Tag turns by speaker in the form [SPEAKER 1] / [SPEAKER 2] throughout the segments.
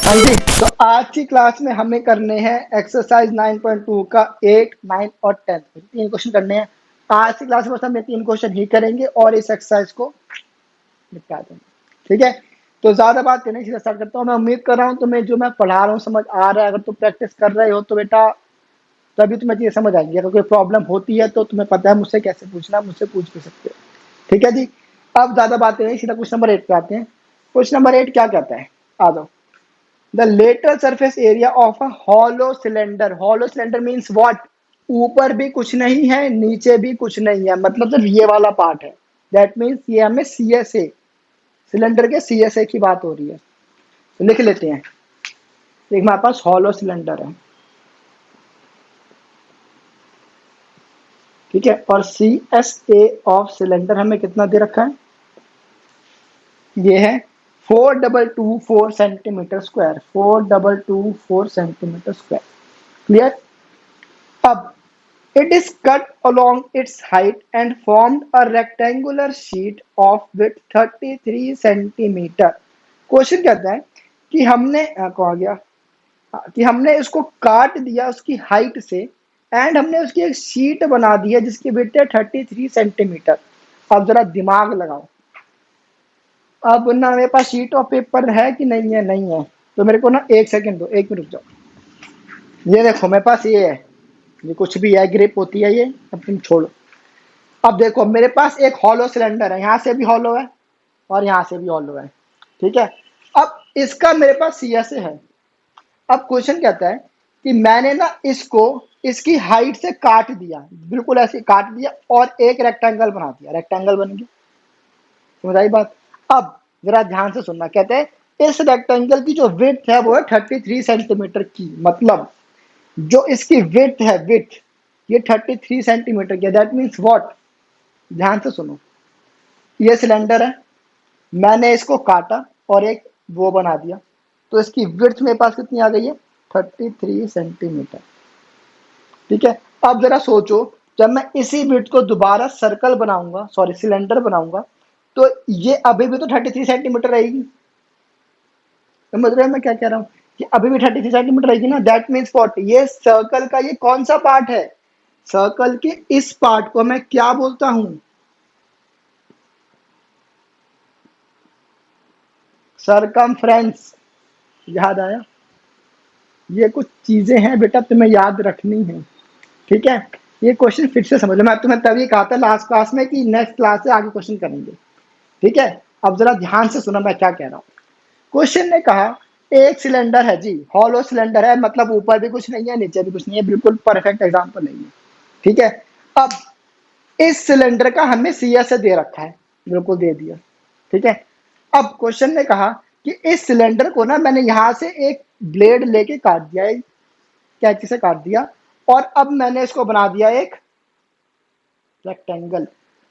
[SPEAKER 1] हाँ जी, तो आज की क्लास में हमें करने हैं एक्सरसाइज 9.2 का 8, 9 और 10 तीन क्वेश्चन करने हैं। आज की क्लास में बस हम ये तीन क्वेश्चन ही करेंगे और इस एक्सरसाइज को निपटा देंगे। ठीक है, तो ज्यादा बात करने सीधा स्टार्ट करता हूँ। मैं उम्मीद कर रहा हूँ तुम्हें जो मैं पढ़ा रहा हूँ समझ आ रहा है। अगर तुम प्रैक्टिस कर रहे हो तो बेटा तभी तुम्हें चीजें समझ आएंगी। अगर कोई प्रॉब्लम होती है तो तुम्हें पता है मुझसे कैसे पूछना, मुझसे पूछ भी सकते हो। ठीक है जी, अब ज्यादा बातें नहीं, सीधा क्वेश्चन नंबर 8 पे आते हैं। क्वेश्चन नंबर 8 क्या कहता है, आ जाओ। The lateral surface area of a hollow cylinder. Hollow cylinder means what? ऊपर भी कुछ नहीं है, नीचे भी कुछ नहीं है, मतलब सिर्फ ये वाला पार्ट है। That means ये हमें CSA, सिलेंडर के CSA की बात हो रही है। तो लिख लेते हैं। एक हमारे पास हॉलो सिलेंडर है, ठीक है, और CSA ऑफ सिलेंडर हमें कितना दे रखा है, ये है 4224 centimetre square, 4224 centimetre square. Clear. अब it is cut along its height and formed a rectangular sheet of width 33 centimetre. Question कहता है कि हमने कहा गया कि हमने इसको काट दिया उसकी हाइट से एंड हमने उसकी एक शीट बना दी है जिसकी विड्थ है 33 सेंटीमीटर। अब जरा दिमाग लगाओ। अब ना मेरे पास शीट ऑफ पेपर है कि नहीं है, नहीं है, तो मेरे को ना एक सेकंड दो, एक मिनट रुक जाओ। ये देखो मेरे पास ये है, ये कुछ भी है, ग्रिप होती है ये, अब तुम छोड़ो। अब देखो मेरे पास एक हॉलो सिलेंडर है, यहाँ से भी हॉलो है और यहाँ से भी हॉलो है, ठीक है। अब इसका मेरे पास सीएसए है। अब क्वेश्चन कहता है कि मैंने ना इसको इसकी हाइट से काट दिया, बिल्कुल ऐसे काट दिया और एक रेक्टेंगल बना दिया, रेक्टेंगल बन गया। समझ आई बात। अब जरा ध्यान से सुनना। कहते हैं इस रेक्टेंगल की जो विड्थ है वो है 33 सेंटीमीटर की, मतलब जो इसकी विड्थ है, विड्थ ये 33 सेंटीमीटर की। दैट मीन्स व्हाट, ध्यान से सुनो। ये सिलेंडर है, मैंने इसको काटा और एक वो बना दिया, तो इसकी विड्थ मेरे पास कितनी आ गई है, 33 सेंटीमीटर। ठीक है। अब जरा सोचो, जब मैं इसी विड्थ को दोबारा सर्कल बनाऊंगा, सॉरी सिलेंडर बनाऊंगा, तो ये अभी भी तो 33 सेंटीमीटर रहेगी। समझ रहे हैं मैं क्या कह रहा हूँ, कि अभी भी 33 सेंटीमीटर रहेगी ना। दैट मीन्स व्हाट, ये सर्कल का ये कौन सा पार्ट है, सर्कल के इस पार्ट को मैं क्या बोलता हूं, सरकमफ्रेंस। याद आया। ये कुछ चीजें हैं बेटा तुम्हें याद रखनी है, ठीक है। ये क्वेश्चन फिर से समझ लो, मैं तुम्हें तभी कहा था लास्ट क्लास में कि नेक्स्ट क्लास से आगे क्वेश्चन करेंगे, ठीक है। अब जरा ध्यान से सुनो मैं क्या कह रहा हूँ। क्वेश्चन ने कहा एक सिलेंडर है जी, हॉलो सिलेंडर है, मतलब ऊपर भी कुछ नहीं है नीचे भी कुछ नहीं है, बिल्कुल परफेक्ट एग्जाम्पल नहीं है, ठीक है। अब इस सिलेंडर का हमें सीएसए दे रखा है, बिल्कुल दे दिया, ठीक है। अब क्वेश्चन ने कहा कि इस सिलेंडर को ना मैंने यहां से एक ब्लेड लेके काट दिया, एक कैंची से काट दिया, और अब मैंने इसको बना दिया एक रेक्टेंगल।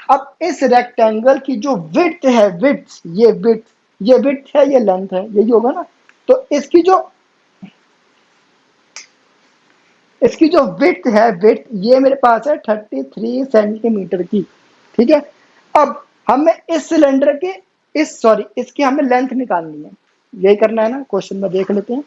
[SPEAKER 1] अब इस रेक्टेंगल की जो विड्थ है, विड्थ ये विड्थ, ये विड्थ है, ये लेंथ है, यही होगा ना। तो इसकी जो विड्थ है, विड्थ ये मेरे पास है 33 सेंटीमीटर की, ठीक है। अब हमें इस सिलेंडर के इस सॉरी इसकी हमें लेंथ निकालनी है, यही करना है ना। क्वेश्चन में देख लेते हैं।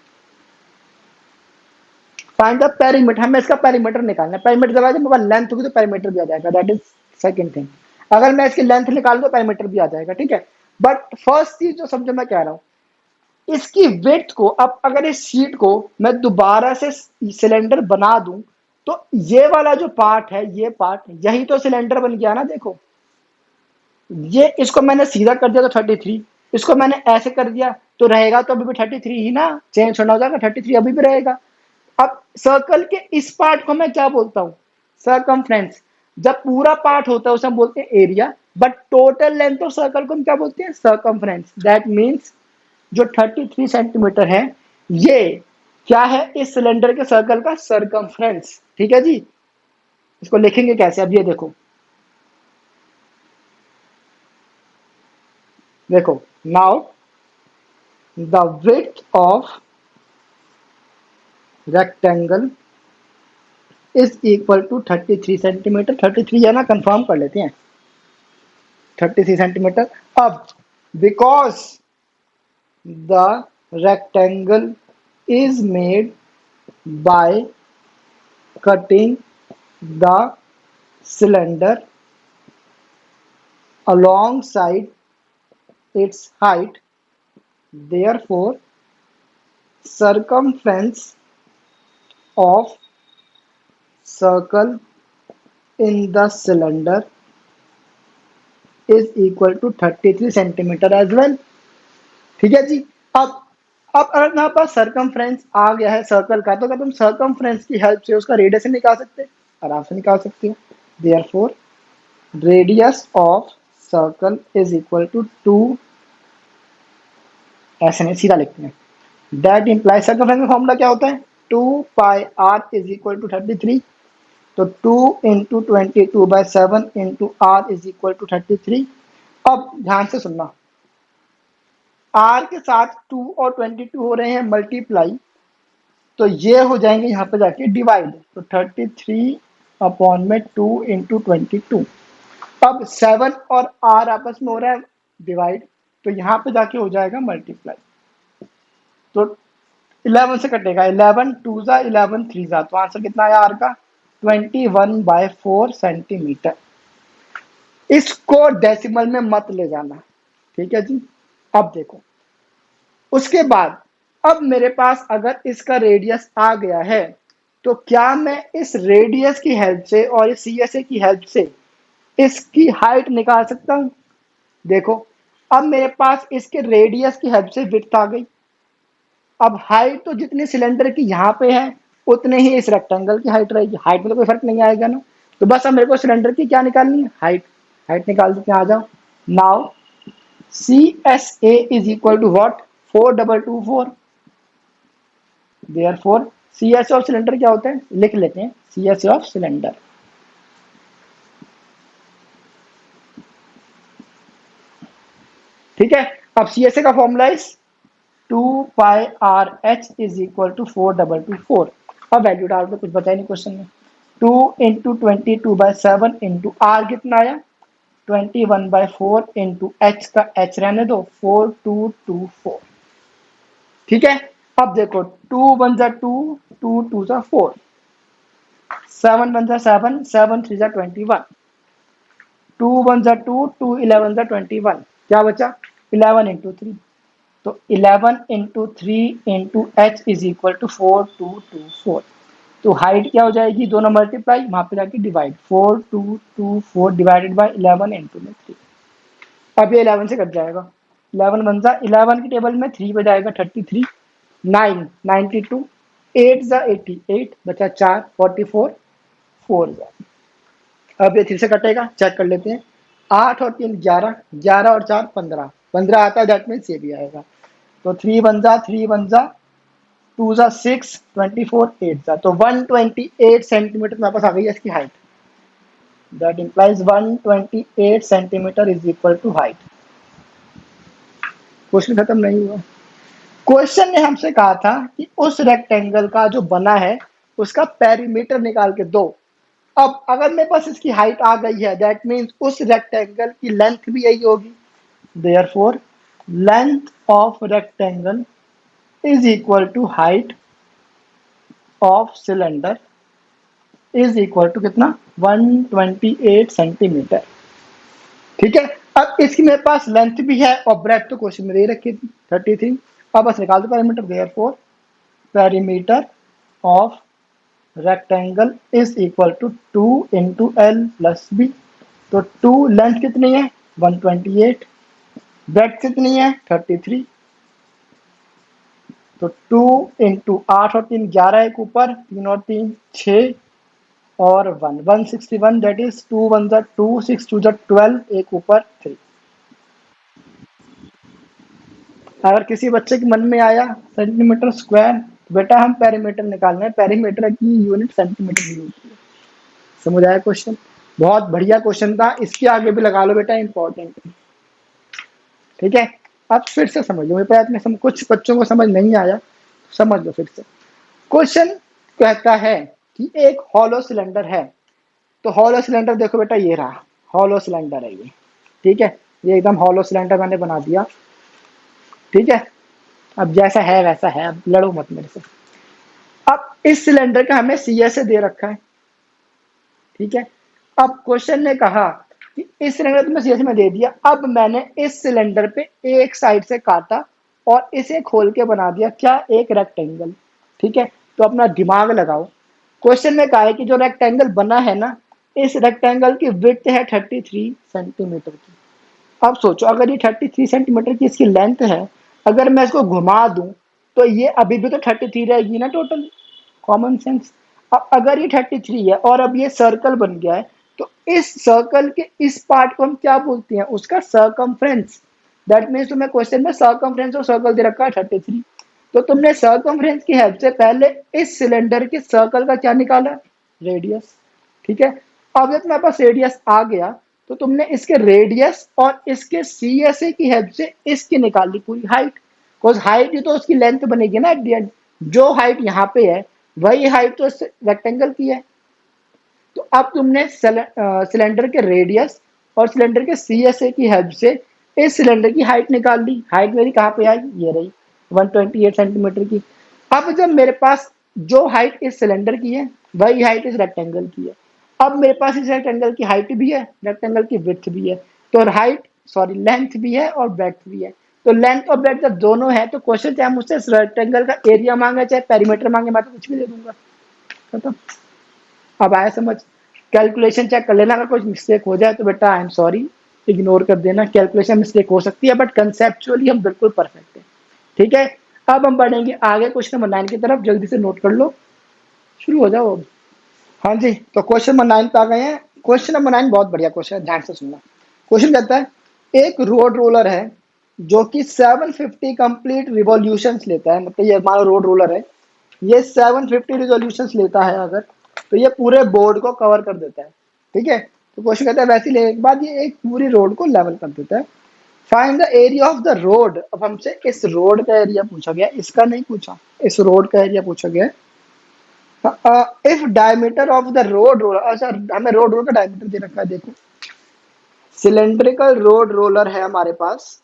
[SPEAKER 1] फाइंड द पेरीमीटर, हमें इसका पेरीमीटर निकालना है। पेरीमीटर जब मेरे पास लेंथ होगी तो पेरीमीटर भी आ जाएगा, दैट इज सेकंड थिंग। अगर मैं इसकी लेंथ निकाल दूं तो पेरीमीटर भी आ जाएगा, ठीक है। बट फर्स्ट चीज जो समझो मैं कह रहा हूं, इसकी विड्थ को, अब अगर इस शीट को मैं दोबारा से सिलेंडर बना दूं, तो ये वाला जो पार्ट है, ये पार्ट यही तो सिलेंडर बन गया ना। देखो ये इसको मैंने सीधा कर दिया तो 33, इसको मैंने ऐसे कर दिया तो रहेगा तो अभी भी 33 ही ना, चेंज छोड़ना हो जाएगा, 33 अभी भी रहेगा। अब सर्कल के इस पार्ट को मैं क्या बोलता हूं, सर्कमफ्रेंस। जब पूरा पार्ट होता है उसे हम बोलते हैं area, but total length of circle को हम क्या बोलते हैं, सर्कमफ्रेंस। दैट मीन्स जो 33 सेंटीमीटर है ये क्या है, इस सिलेंडर के सर्कल का सर्कमफ्रेंस, ठीक है जी। इसको लिखेंगे कैसे, अब ये देखो, देखो now the width of rectangle is equal to 33 centimetre. 33 है ना, कंफर्म कर लेते हैं, 33 सेंटीमीटर। अब because the rectangle is made by cutting the cylinder alongside its height. Therefore, circumference of circle in the cylinder is equal to 33 centimetre as well. ठीक है जी। अब अगर हमारे पास सर्कमफ्रेंस आ गया है सर्कल का, तो क्या तुम सर्कमफ्रेंस की हेल्प से उसका रेडियस निकाल सकते हैं? आराम से निकाल सकते हो। Therefore radius of circle is equal to 2, ऐसे नहीं सीधा लिखते हैं। दैट इंप्लाइज सर्कमफ्रेंस का फॉर्मूला क्या होता है? 2πr is equal to 33। तो 2 into 22/7 into R is equal to 33। अब ध्यान से सुनना, आर के साथ 2 और 22 हो रहे हैं मल्टीप्लाई, तो ये हो जाएंगे यहाँ पे जाके डिवाइड। तो 33 अपॉन में 2 इंटू 22। अब 7 और आर आपस में हो रहा है डिवाइड, तो यहाँ पे जाके हो जाएगा मल्टीप्लाई। तो 11 से कटेगा, 11 2 जा 11 3 जा, तो आंसर कितना आया आर का? 21/4 सेंटीमीटर। इसको डेसिमल में मत ले जाना, ठीक है जी। अब देखो, उसके बाद अब मेरे पास अगर इसका रेडियस आ गया है, तो क्या मैं इस रेडियस की हेल्प से और इस CSA की हेल्प से इसकी हाइट निकाल सकता हूं? देखो, अब मेरे पास इसके रेडियस की हेल्प से विड्थ आ गई। अब हाइट तो जितनी सिलेंडर की यहाँ पे है उतने ही इस रेक्टेंगल की हाइट रहेगी। हाइट में तो कोई फर्क नहीं आएगा ना। तो बस अब मेरे को सिलेंडर की क्या निकालनी है? हाइट। हाइट निकाल देते हैं, आ जाओ। Now CSA is equal to what? 4224। Therefore CSA of cylinder क्या होता है? लिख लेते हैं CSA ऑफ सिलेंडर। ठीक है। अब CSA का formula is 2πRH is equal to 4224। अब वैल्यू डाल दो, कुछ बचा ही नहीं क्वेश्चन में। 2 इंटू 22/7 इंटू आर कितना आया? 21/4 इंटू एच का एच रहने दो, 4224। ठीक है। अब देखो, 2 1 जा 2, 2 2 जा 4, 7 1 जा 7, 7 3 जा 21, 2 1 जा 2, 2 11 जा 21, क्या बचा? 11 इंटू 3। तो 11 into 3 into H is equal to 4224। तो हाइट क्या हो जाएगी? दोनों मल्टीप्लाई, वहां पे जाके डिवाइड, 4224 डिवाइडेड बाय 11 इंटू में 3। अब ये 11 से कट जाएगा, 11 बन जा 11 की टेबल में 3 बजाएगा 33, 9 92, 8 जा 88, बचा 4 44, 4 जा। अब ये 3 से कटेगा, चेक कर लेते हैं। 8 और 3 11, 11 और 4 15, 15 आता है, दैट मीन्स ये भी आएगा। तो 3 बन जा 3 बन जा, 2 जा 6, 24 8 जा, तो 128 सेंटीमीटर मेरे पास आ गई है इसकी height. That implies 128 centimetre is equal to height. Question खत्म नहीं हुआ। क्वेश्चन ने हमसे कहा था कि उस रेक्टेंगल का जो बना है उसका पेरीमीटर निकाल के दो। अब अगर मेरे पास इसकी हाइट आ गई है, दैट मीन्स उस रेक्टेंगल की लेंथ भी यही होगी। Therefore length of rectangle is equal to height of cylinder is equal to कितना? 128 सेंटीमीटर। ठीक है। अब इसकी मेरे पास लेंथ भी है और ब्रेथ तो क्वेश्चन में दे रखी थी 33। अब बस निकाल दो perimeter. Therefore perimeter of rectangle is equal to 2 into L plus B. तो 2 लेंथ कितनी है? 128। ब्रेथ कितनी है? 33। तो 2 इंटू 8 और 3 11, एक ऊपर 3 और 3 6 और 1 161, दैट इज 2 1 जा 2, 6 2 जा 12, एक ऊपर 3। अगर किसी बच्चे के मन में आया सेंटीमीटर स्क्वायर, तो बेटा हम पेरीमीटर निकालना है, पेरीमीटर की यूनिट सेंटीमीटर यूज होती है। समझ आया क्वेश्चन? बहुत बढ़िया क्वेश्चन था, इसके आगे भी लगा लो बेटा, इंपॉर्टेंट। ठीक है। अब फिर से समझ लो, मेरे पास कुछ बच्चों को समझ नहीं आया, समझ लो फिर से। क्वेश्चन कहता है कि एक हॉलो सिलेंडर है। तो हॉलो सिलेंडर देखो बेटा, ये रहा हॉलो सिलेंडर है ये। ठीक है, ये एकदम हॉलो सिलेंडर मैंने बना दिया। ठीक है। अब जैसा है वैसा है, अब लड़ो मत मेरे से। अब इस सिलेंडर का हमें सी एस ए दे रखा है, ठीक है। अब क्वेश्चन ने कहा कि इस सिलेंडर तुम्हें सी एस ए में दे दिया, अब मैंने इस सिलेंडर पे एक साइड से काटा और इसे खोल के बना दिया क्या, एक रेक्टेंगल, ठीक है। तो अपना दिमाग लगाओ, क्वेश्चन में कहा है कि जो रेक्टेंगल बना है ना, इस रेक्टेंगल की विड्थ है 33 सेंटीमीटर की। अब सोचो अगर ये 33 सेंटीमीटर की इसकी लेंथ है, अगर मैं इसको घुमा दूं तो ये अभी भी तो 33 रहेगी ना टोटल, कॉमन सेंस। अब अगर ये 33 है और अब ये सर्कल बन गया है, तो इस सर्कल के इस पार्ट को हम क्या बोलते हैं, उसका सर्कमफ्रेंस। दैट मीन्स तुम्हें क्वेश्चन में सर्कमफ्रेंस और सर्कल दे रखा है 33, तो तुमने सर्कमफ्रेंस की हेल्प से पहले इस सिलेंडर के सर्कल का क्या निकाला, रेडियस, ठीक है। अब जब तुम्हारे पास रेडियस आ गया तो तुमने इसके रेडियस और इसके सी एस ए की हेल्प से इसकी निकाल ली पूरी हाइट, बिकॉज हाइट ही तो उसकी लेंथ बनेगी ना एट द एंड। जो हाइट यहाँ पे है वही हाइट तो रेक्टेंगल की है। तो अब तुमने सिलेंडर के रेडियस और सिलेंडर के सी एस ए की हेल्प से इस सिलेंडर की हाइट निकाल ली। हाइट मेरी कहाँ पे आई, ये रही 128 सेंटीमीटर की। अब जब मेरे पास जो हाइट इस सिलेंडर की है वही हाइट इस रेक्टेंगल की है, अब मेरे पास इस रेक्टेंगल की हाइट भी है, रेक्टेंगल की विड्थ भी है, तो हाइट सॉरी लेंथ भी है और ब्रेड्थ भी है। तो लेंथ और ब्रेड्थ जब दोनों है तो क्वेश्चन चाहे मुझसे इस रेक्टेंगल का एरिया मांगे चाहे पेरीमीटर मांगे, मैं तो कुछ भी दे दूंगा, खत्म। अब आया समझ। कैलकुलेशन चेक कर लेना, अगर कुछ मिस्टेक हो जाए तो बेटा आई एम सॉरी, इग्नोर कर देना, कैलकुलेशन मिस्टेक हो सकती है बट कंसेप्चुअली हम बिल्कुल परफेक्ट है, ठीक है। अब हम बढ़ेंगे आगे क्वेश्चन नंबर 9 की तरफ, जल्दी से नोट कर लो, शुरू हो जाओ अब। हाँ जी, तो क्वेश्चन नंबर 9 पे आ गए हैं। क्वेश्चन नंबर 9 बहुत बढ़िया क्वेश्चन है, ध्यान से सुनना। क्वेश्चन कहता है एक रोड रोलर है जो कि 750 कंप्लीट रिवॉल्यूशंस लेता है, मतलब ये हमारा रोड रोलर है, ये 750 रिवॉल्यूशंस लेता है अगर, तो ये पूरे बोर्ड को कवर कर देता है, ठीक है। तो क्वेश्चन कहता है वैसे लेने के बाद ये एक पूरी रोड को लेवल कर देता है। Find the area of the road. अब हमसे इस रोड का एरिया पूछा गया, इसका नहीं पूछा, इस रोड का एरिया पूछा गया। If diameter of the road roller, अच्छा हमें रोड रोलर का डायमीटर दे रखा है, देखो सिलेंड्रिकल रोड रोलर है हमारे पास,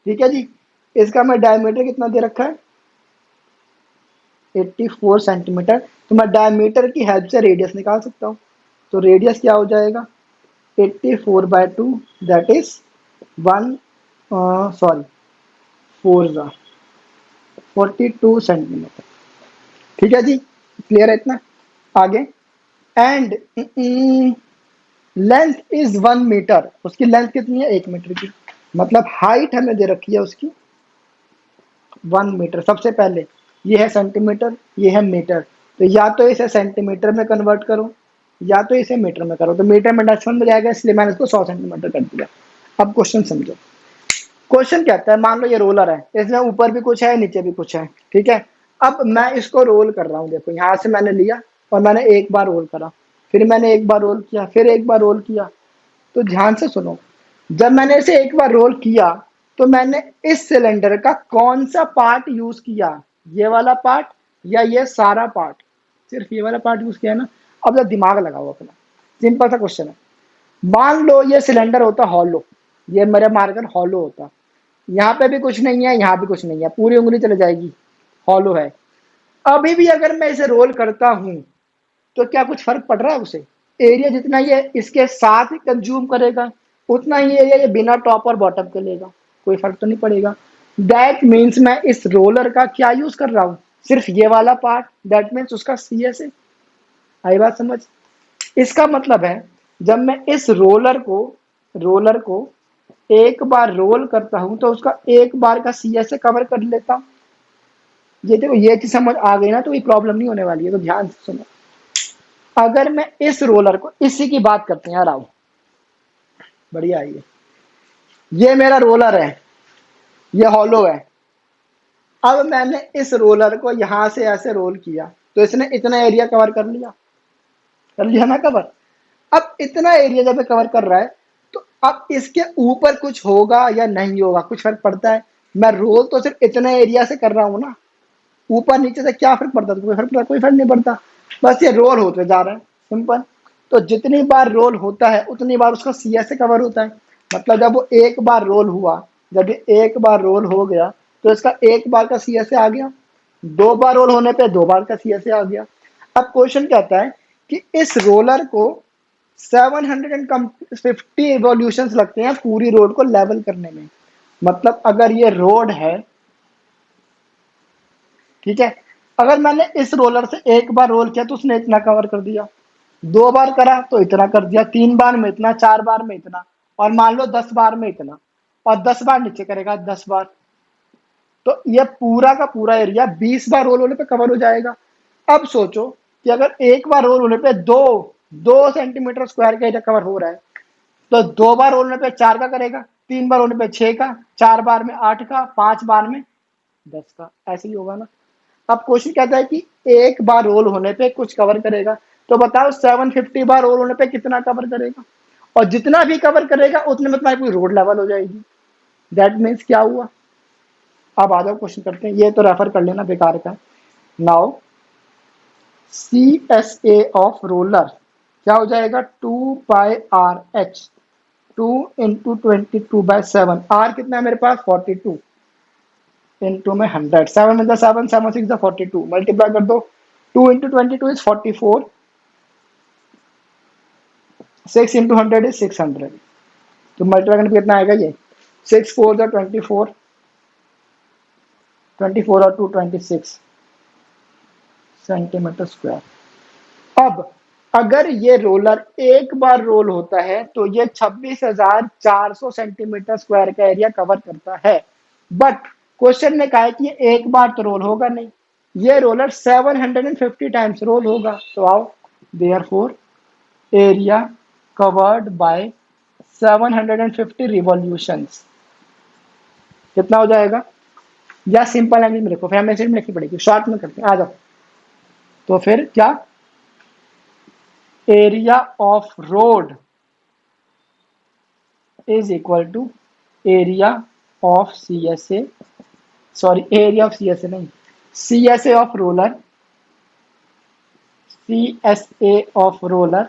[SPEAKER 1] ठीक है जी। इसका हमें डायमीटर कितना दे रखा है, 84 सेंटीमीटर। तो मैं डायमीटर की हेल्प से रेडियस निकाल सकता हूँ, तो रेडियस क्या हो जाएगा 84/2, दैट इज 1 सॉरी 42 सेंटीमीटर, ठीक है जी। क्लियर है इतना, आगे। एंड लेंथ इज 1 मीटर, उसकी लेंथ कितनी है 1 मीटर की, मतलब हाइट हमें दे रखी है उसकी 1 मीटर। सबसे पहले ये है सेंटीमीटर, ये है मीटर, तो या तो इसे सेंटीमीटर में कन्वर्ट करो या तो इसे मीटर में करो, तो मीटर में डेसिमल में जाएगा इसलिए मैंने इसको 100 सेंटीमीटर कर दिया। अब क्वेश्चन समझो, क्वेश्चन कहता है मान लो ये रोलर है, इसमें ऊपर भी कुछ है नीचे भी कुछ है, ठीक है। अब मैं इसको रोल कर रहा हूँ, देखो यहाँ से मैंने लिया और मैंने एक बार रोल करा, फिर मैंने एक बार रोल किया, फिर एक बार रोल किया। तो ध्यान से सुनो, जब मैंने इसे एक बार रोल किया तो मैंने इस सिलेंडर का कौन सा पार्ट यूज किया, ये वाला पार्ट या ये सारा पार्ट, सिर्फ ये वाला पार्ट यूज किया ना। अब जब दिमाग लगाओ अपना, सिंपल सा क्वेश्चन है। मान लो ये सिलेंडर होता हॉलो, ये मेरे मार्कर हॉलो होता, यहाँ पे भी कुछ नहीं है यहाँ भी कुछ नहीं है, पूरी उंगली चले जाएगी, हॉलो है। अभी भी अगर मैं इसे रोल करता हूं तो क्या कुछ फर्क पड़ रहा है उसे, एरिया जितना ये इसके साथ ही कंज्यूम करेगा उतना ही एरिया ये बिना टॉप और बॉटम के लेगा, कोई फर्क तो नहीं पड़ेगा। दैट मीन्स मैं इस रोलर का क्या यूज कर रहा हूँ, सिर्फ ये वाला पार्ट, दैट मीन्स उसका सी एस ए। आई बात समझ। इसका मतलब है जब मैं इस रोलर को एक बार रोल करता हूं तो उसका एक बार का सी एस ए कवर कर लेता हूं। ये देखो ये चीज समझ आ गई ना, तो ये प्रॉब्लम नहीं होने वाली है, तो ध्यान से सुनो। अगर मैं इस रोलर को, इसी की बात करते हैं यार, आओ बढ़िया है ये मेरा रोलर है, ये हॉलो है। अब मैंने इस रोलर को यहां से ऐसे रोल किया तो इसने इतना एरिया कवर कर लिया ना कवर। अब इतना एरिया जब कवर कर रहा है तो अब इसके ऊपर कुछ होगा या नहीं होगा, कुछ फर्क पड़ता है। मैं रोल तो सिर्फ इतना एरिया से कर रहा हूं ना, ऊपर नीचे से क्या फर्क पड़ता है, कोई फर्क नहीं पड़ता, बस ये रोल होते जा रहा है, सिंपल। तो जितनी बार रोल होता है उतनी बार उसका सी एस ए कवर होता है, मतलब जब वो एक बार रोल हुआ, जब ये एक बार रोल हो गया तो इसका एक बार का सी एस ए आ गया, दो बार रोल होने पे दो बार का सी एस ए आ गया। अब क्वेश्चन कहता है कि इस रोलर को 750 इवोल्यूशंस लगते हैं पूरी रोड को लेवल करने में। मतलब अगर ये रोड है, ठीक है, अगर मैंने इस रोलर से एक बार रोल किया तो उसने इतना कवर कर दिया, दो बार करा तो इतना कर दिया, तीन बार में इतना, चार बार में इतना, और मान लो 10 बार में इतना, और 10 बार नीचे करेगा 10 बार, तो ये पूरा का पूरा एरिया 20 बार रोल होने पे कवर हो जाएगा। अब सोचो कि अगर एक बार रोल होने पे दो दो सेंटीमीटर स्क्वायर का एरिया कवर हो रहा है, तो दो बार रोल होने पे 4 का करेगा, तीन बार होने पे 6 का, चार बार में 8 का, 5 बार में 10 का, ऐसे ही होगा ना। अब क्वेश्चन कहता है कि एक बार रोल होने पे कुछ कवर करेगा, तो बताओ 750 बार रोल होने पे कितना कवर करेगा, और जितना भी कवर करेगा उतने में तुम्हारी पूरी रोड लेवल हो जाएगी। दैट मीन्स क्या हुआ। अब आ जाओ क्वेश्चन करते हैं, ये तो रेफर कर लेना बेकार का। Now C S A of roller क्या हो जाएगा, 2 π r h, 2 × 22/7, आर कितना है मेरे पास 42, इंटू में 100, 7 में 7, 7 6 42, मल्टीप्लाई कर दो, 2 × 22 इज 44, 6 × 100 इज 600, तो मल्टीप्लाई करने पे कितना आएगा ये, 6 4 24, 24 और 2 26 सेंटीमीटर स्क्वायर। अब अगर ये रोलर एक बार रोल होता है तो ये 26,400 सेंटीमीटर स्क्वायर का एरिया कवर करता है, बट क्वेश्चन ने कहा है कि ये एक बार तो रोल होगा नहीं, ये रोलर 750 टाइम्स रोल होगा। तो आओ, therefore area covered by 750 revolutions कितना हो जाएगा, या सिंपल लैंग्वेज में लिखो, फैमिली में लिखनी पड़ेगी, शॉर्ट में करते हैं, आ जाओ। तो फिर क्या, area of road is equal to area of CSA, sorry area of CSA नहीं, CSA of roller, CSA of roller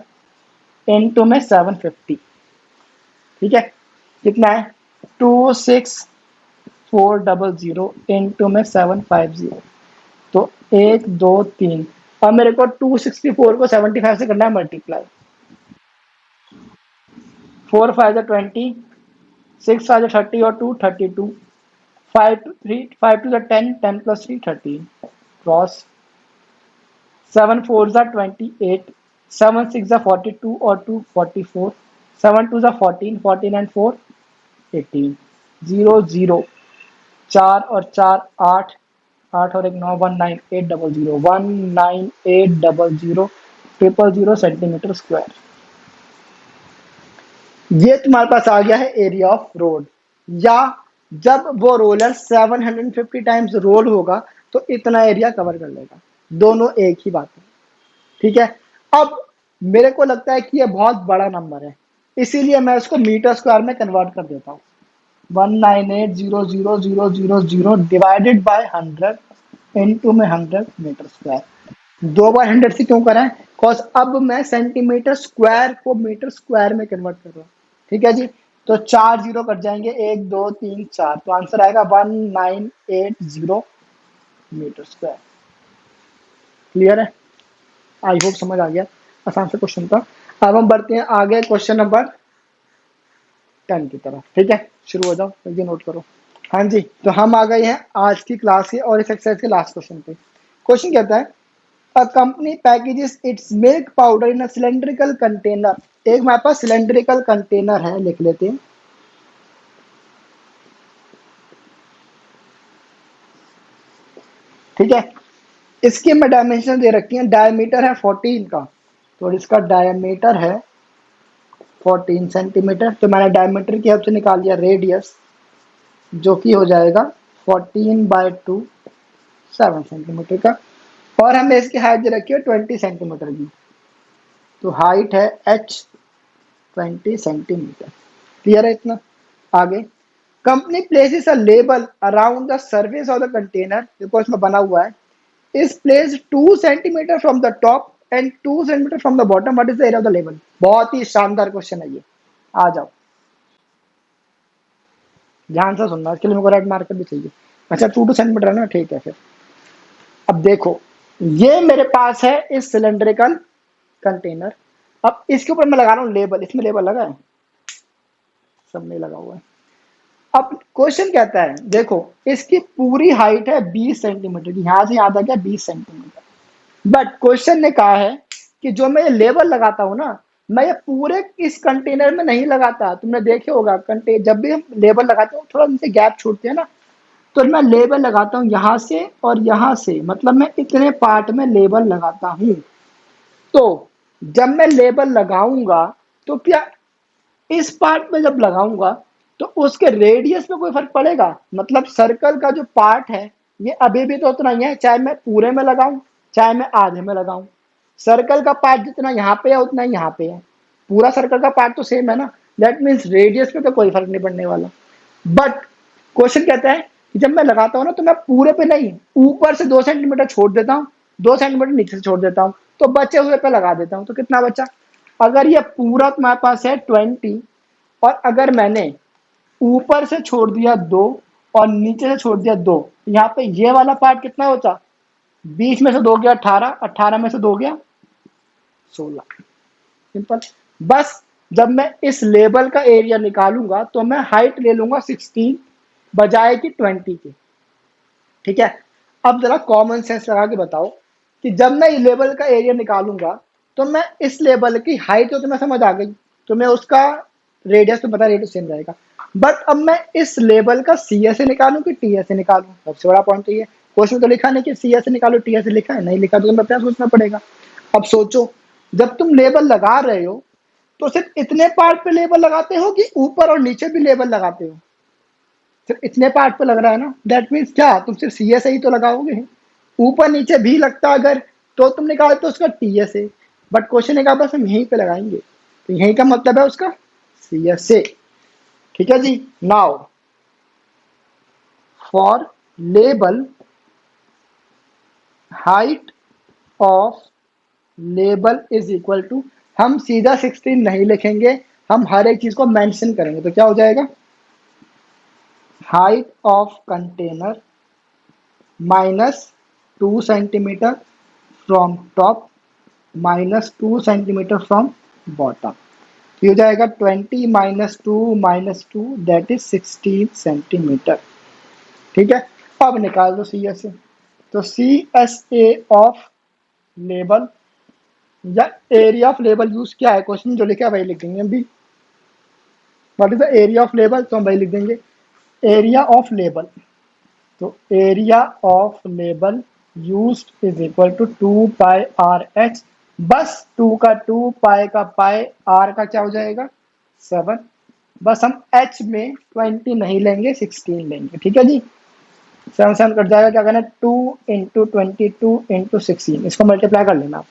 [SPEAKER 1] into में 750, ठीक है, कितना है 26400 इंटू में 750, तो 1 2 3, अब मेरे को 264 को 75 से करना है मल्टीप्लाई, 4 5 20, 6 5 30 और 2 32, 5 2 3 5 2 10, 10 + 3 13, क्रॉस 7 4 28, 7 6 42 और 2 44, 7 2 14, 14 एंड 4 18, 0 0, 4 और 4 8, 8 और 1 9, 19800, 19800 सेंटीमीटर स्क्वायर। ये तुम्हारे पास आ गया है एरिया ऑफ रोड, या जब वो रोलर 750 टाइम्स रोल होगा तो इतना एरिया कवर कर लेगा, दोनों एक ही बात है, ठीक है। अब मेरे को लगता है कि ये बहुत बड़ा नंबर है, इसीलिए मैं इसको मीटर स्क्वायर में कन्वर्ट कर देता हूँ, 1980000 डिवाइडेड बाय 100 इंटू में 100 मीटर स्क्वायर। दो बार 100 से क्यों करा है, बिकॉज अब मैं सेंटीमीटर स्क्वायर को मीटर स्क्वायर में कन्वर्ट कर रहा हूँ, ठीक है जी। तो 4 जीरो कट जाएंगे, 1 2 3 4, तो आंसर आएगा 1980 मीटर स्क्वायर। क्लियर है, आई होप समझ आ गया, आसान से क्वेश्चन था। अब हम बढ़ते हैं आगे क्वेश्चन नंबर 10 की तरफ, ठीक है, शुरू हो जाओ, ये नोट करो। हाँ जी, तो हम आ गए हैं आज की क्लास के और इस एक्सरसाइज के लास्ट क्वेश्चन पे। क्वेश्चन कहता है, a company packages it's milk powder in a cylindrical container, एक हमारे पास सिलेंड्रिकल कंटेनर है, लिख लेते हैं, ठीक है। इसके में डायमेंशन दे रखी है, डायमीटर है 14 का, तो इसका डायमीटर है 14 सेंटीमीटर, तो मैंने डायमीटर की हेल्प से निकाल लिया रेडियस, जो कि हो जाएगा 14/2, 7 सेंटीमीटर का, और हमें इसकी हाइट दे रखी है 20 सेंटीमीटर की, तो हाइट है h 20 सेंटीमीटर। क्लियर है इतना। आगे, company places a label around the surface of the container, देखो इसमें बना हुआ है, is placed 2 centimetre from the top and 2 centimetre from the bottom, what is the area of the label. बहुत ही शानदार क्वेश्चन है ये, आ जाओ। ध्यान से सुनना, इसके लिए मेरे को रेड मार्कर भी चाहिए। अच्छा 2 सेंटीमीटर है ना, ठीक है। फिर अब देखो, ये मेरे पास है इस सिलेंड्रिकल कंटेनर। अब इसके ऊपर मैं लगा रहा हूँ लेबल, इसमें लेबल लगा है, सब में लगा हुआ है। अब क्वेश्चन कहता है, देखो इसकी पूरी हाइट है 20 सेंटीमीटर की, यहां से याद आ गया 20 सेंटीमीटर। बट क्वेश्चन ने कहा है कि जो मैं ये लेबल लगाता हूं ना, मैं ये पूरे इस कंटेनर में नहीं लगाता। तुमने देखे होगा जब भी हम लेबल लगाते हैं थोड़ा उनसे गैप छोड़ते हैं ना, तो मैं लेबल लगाता हूँ यहाँ से और यहाँ से, मतलब मैं इतने पार्ट में लेबल लगाता हूँ। तो जब मैं लेबल लगाऊंगा तो क्या इस पार्ट में जब लगाऊंगा तो उसके रेडियस में कोई फर्क पड़ेगा? मतलब सर्कल का जो पार्ट है ये अभी भी तो उतना ही है, चाहे मैं पूरे में लगाऊं चाहे मैं आधे में लगाऊं। सर्कल का पार्ट जितना यहाँ पे है उतना ही यहाँ पे है, पूरा सर्कल का पार्ट तो सेम है ना। दैट मीन्स रेडियस में तो कोई फर्क नहीं पड़ने वाला। बट क्वेश्चन कहता है कि जब मैं लगाता हूँ ना तो मैं पूरे पे नहीं, ऊपर से 2 सेंटीमीटर छोड़ देता हूँ, 2 सेंटीमीटर नीचे से छोड़ देता हूँ, तो बचे हुए पे लगा देता हूँ। तो कितना बचा? अगर ये पूरा तुम्हारे पास है 20, और अगर मैंने ऊपर से छोड़ दिया 2 और नीचे से छोड़ दिया 2, यहाँ पे ये वाला पार्ट कितना होता? 20 में से 2 गया 18, 18 में से 2 गया 16। सिंपल। बस जब मैं इस लेबल का एरिया निकालूंगा तो मैं हाइट ले लूंगा 16 बजाय कि 20 की। ठीक है। अब जरा कॉमन सेंस लगा के बताओ कि जब मैं लेबल का एरिया निकालूंगा तो मैं इस लेबल की हाइट तो तुम्हें समझ आ गई, तो मैं उसका रेडियस तो पता, रेडियस सेम रहेगा। बट अब मैं इस लेबल का सी एस से निकालूं कि टी एस से निकालूं, सबसे बड़ा पॉइंट ये। क्वेश्चन तो लिखा नहीं कि सी एस से निकालो टी एस से, लिखा है नहीं लिखा तो तुम्हें अपना सोचना पड़ेगा। अब सोचो, जब तुम लेबल लगा रहे हो तो सिर्फ इतने पार्ट पे लेबल लगाते हो कि ऊपर और नीचे भी लेबल लगाते हो? सिर्फ इतने पार्ट पे लग रहा है ना, दैट मीन्स क्या तुम सिर्फ सी एस ही तो लगाओगे? ऊपर नीचे भी लगता अगर तो तुम निकालते तो उसका टी एस है। बट क्वेश्चन है बस हम यहीं पे लगाएंगे, तो यहीं का मतलब है उसका सी एस से। ठीक है जी। नाउ फॉर लेबल, हाइट ऑफ लेबल इज इक्वल टू, हम सीधा 16 नहीं लिखेंगे, हम हर एक चीज को मेंशन करेंगे। तो क्या हो जाएगा? Height of container minus 2 centimetre from top minus 2 centimetre from bottom. ये हो जाएगा 20 minus two that is 16 centimetre. ठीक है। अब निकाल दो सी एस से। तो C S A of label या एरिया ऑफ लेबल यूज क्या है, क्वेश्चन जो लिखा है वही लिख देंगे हम भी। What is the area of label, तो हम वही लिख देंगे, एरिया ऑफ लेबल। तो area of label used is equal to 2 pi R H. बस 2 का 2, पाई का पाई, आर का क्या हो जाएगा 7। बस हम एच में 20 नहीं लेंगे 16 लेंगे। ठीक है जी। 7 7 कट जाएगा, क्या करना है 2 इंटू 22 इंटू 16, इसको मल्टीप्लाई कर लेना आप।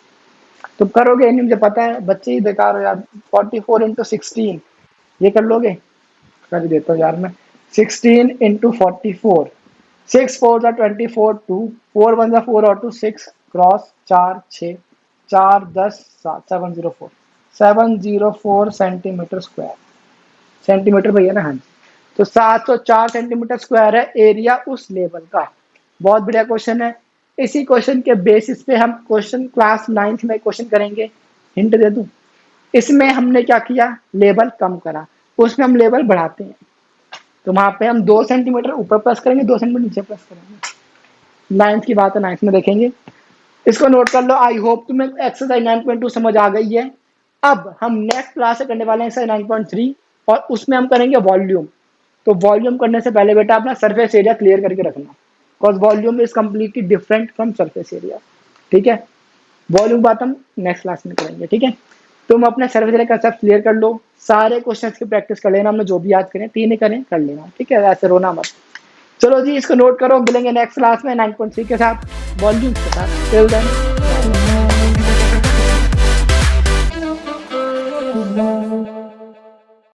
[SPEAKER 1] तुम करोगे नहीं मुझे पता है, बच्चे ही बेकार हो यार। 44 इंटू 16 ये कर लोगे? कर देता हूँ यार मैं। 16 इंटू 44, 6 4 जा 24, 2 4 1 जा 4 और 2 6, क्रॉस 4 6 4 10 7 704, 704 सेंटीमीटर स्क्वायर। सेंटीमीटर भैया ना, हाँ जी। तो 704 सेंटीमीटर स्क्वायर है एरिया उस लेवल का। बहुत बढ़िया क्वेश्चन है। इसी क्वेश्चन के बेसिस पे हम क्वेश्चन क्लास 9th में क्वेश्चन करेंगे। हिंट दे दूं, इसमें हमने क्या किया, लेवल कम करा, उसमें हम लेवल बढ़ाते हैं। तो वहां पे हम 2 सेंटीमीटर ऊपर प्लस करेंगे, 2 सेंटीमीटर नीचे प्लस करेंगे। 9th की बात है, 9th में देखेंगे। इसको नोट कर लो। आई होप तुम्हें एक्सरसाइज 9.2 समझ आ गई है। अब हम नेक्स्ट क्लास से करने वाले हैं एक्सरसाइज 9.3, और उसमें हम करेंगे वॉल्यूम। तो वॉल्यूम करने से पहले बेटा अपना सरफेस एरिया क्लियर करके रखना, because volume is completely different from surface area. ठीक है। वॉल्यूम बात हम नेक्स्ट क्लास में करेंगे। ठीक है। तुम अपने सर्फेस एरिया कंसेप्ट क्लियर कर लो, सारे क्वेश्चन की प्रैक्टिस कर लेना, हमने जो भी याद करें 3 ही करें कर लेना। ठीक है, ऐसे रोना मत। चलो जी, इसको नोट करो, मिलेंगे नेक्स्ट क्लास में 9.3 के साथ, वॉल्यूम के साथ। Till then